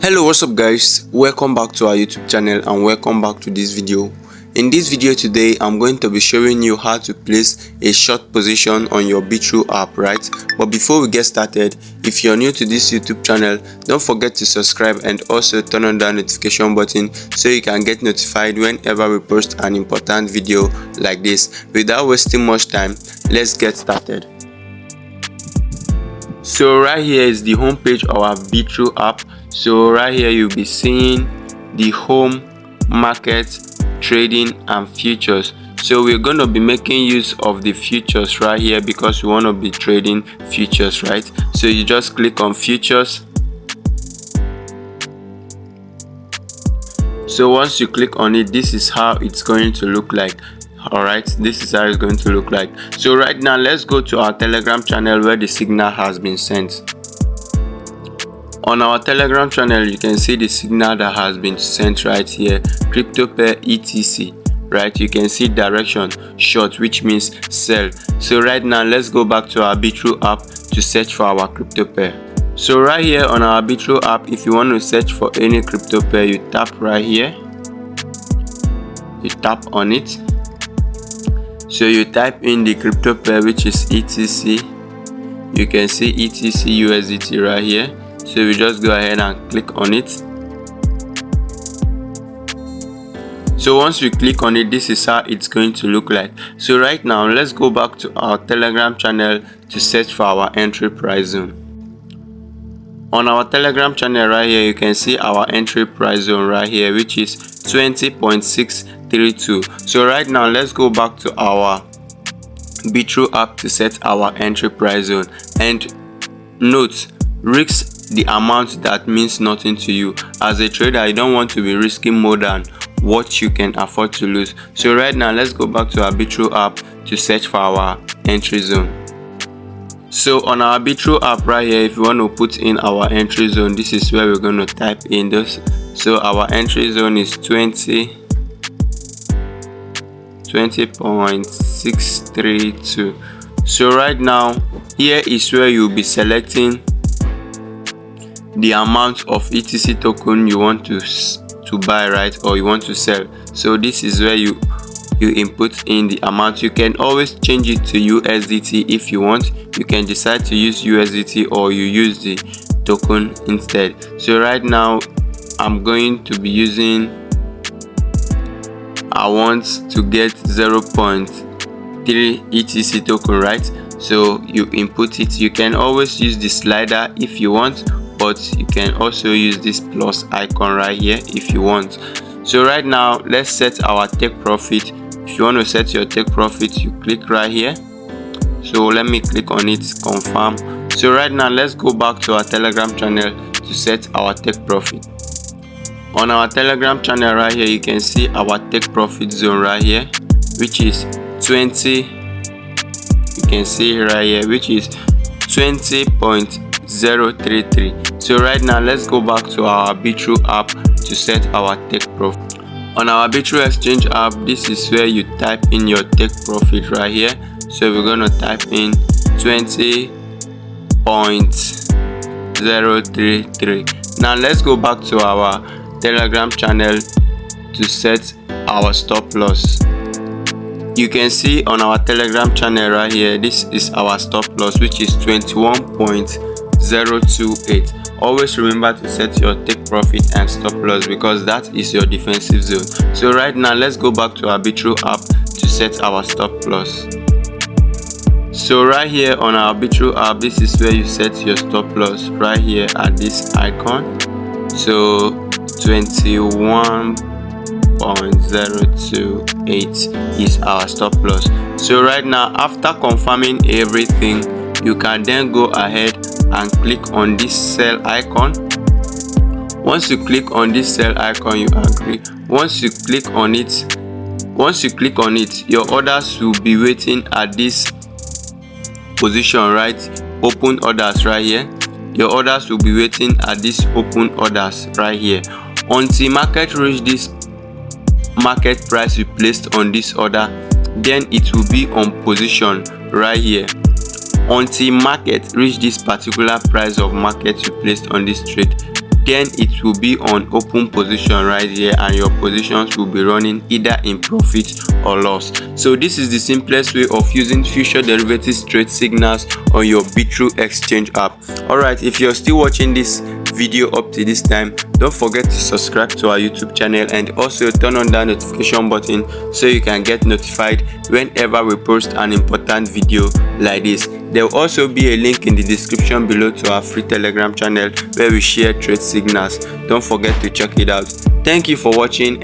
Hello, what's up guys, welcome back to our YouTube channel and welcome back to this video. In this video today, I'm going to be showing you how to place a short position on your Bitrue app, right? But before we get started, if you're new to this YouTube channel, don't forget to subscribe and also turn on that notification button so you can get notified whenever we post an important video like this. Without wasting much time, let's get started. So right here is the home page of our Bitrue app. So right here you'll be seeing the home, market, trading and futures. So we're going to be making use of the futures right here because we want to be trading futures, right? So you just click on futures. So once you click on it, this is how it's going to look like. Alright, this is how it's going to look like. So right now let's go to our Telegram channel where the signal has been sent. On our Telegram channel you can see the signal that has been sent right here, crypto pair etc, right? You can see direction short, which means sell. So right now let's go back to our Bitrue app to search for our crypto pair. So right here on our Bitrue app, if you want to search for any crypto pair, you tap right here, you tap on it. So you type in the crypto pair, which is ETC. You can see ETC USDT right here. So we just go ahead and click on it. So once we click on it, this is how it's going to look like. So right now let's go back to our Telegram channel to search for our entry price zone. On our Telegram channel right here, you can see our entry price zone right here, which is 20.632. So right now let's go back to our Bitrue app to set our entry price zone. And note, risk the amount that means nothing to you. As a trader, you don't want to be risking more than what you can afford to lose. So right now let's go back to our Bitrue app to search for our entry zone. So on our Bitrue app right here, if you want to put in our entry zone, this is where we're going to type in this. So our entry zone is 20.632. So right now here is where you'll be selecting the amount of ETC token you want to buy, right, or you want to sell. So this is where you input in the amount. You can always change it to USDT if you want. You can decide to use USDT or you use the token instead. So right now I'm going to be using, I want to get 0.3 ETC token, right? So you input it. You can always use the slider if you want, but you can also use this plus icon right here if you want. So right now let's set our take profit. If you want to set your take profit, you click right here. So let me click on it, confirm. So right now let's go back to our Telegram channel to set our take profit. On our Telegram channel right here, you can see our take profit zone right here, which is 20. You can see right here, which is 20.033. So right now let's go back to our Bitrue app to set our take profit. On our Bitrue exchange app, this is where you type in your take profit right here. So we're going to type in 20.033. now let's go back to our Telegram channel to set our stop loss. You can see on our Telegram channel right here, this is our stop loss, which is 21.028. Always remember to set your take profit and stop loss because that is your defensive zone. So right now let's go back to our Bitrue app to set our stop loss. So right here on our Bitrue app, this is where you set your stop loss right here at this icon. So 21.028 is our stop loss. So right now, after confirming everything, you can then go ahead and click on this sell icon. Once you click on this sell icon, you agree. Once you click on it, your orders will be waiting at this position, right? Open orders right here. Your orders will be waiting at this open orders right here until market reach this market price you placed on this order. Then it will be on position right here until market reach this particular price of market you placed on this trade. then it will be on open position right here, and your positions will be running either in profit or loss. So this is the simplest way of using future derivatives trade signals on your Bitrue exchange app. Alright, if you're still watching this video up to this time, don't forget to subscribe to our YouTube channel and also turn on that notification button so you can get notified whenever we post an important video like this. There will also be a link in the description below to our free Telegram channel where we share trade signals. Don't forget to check it out. Thank you for watching.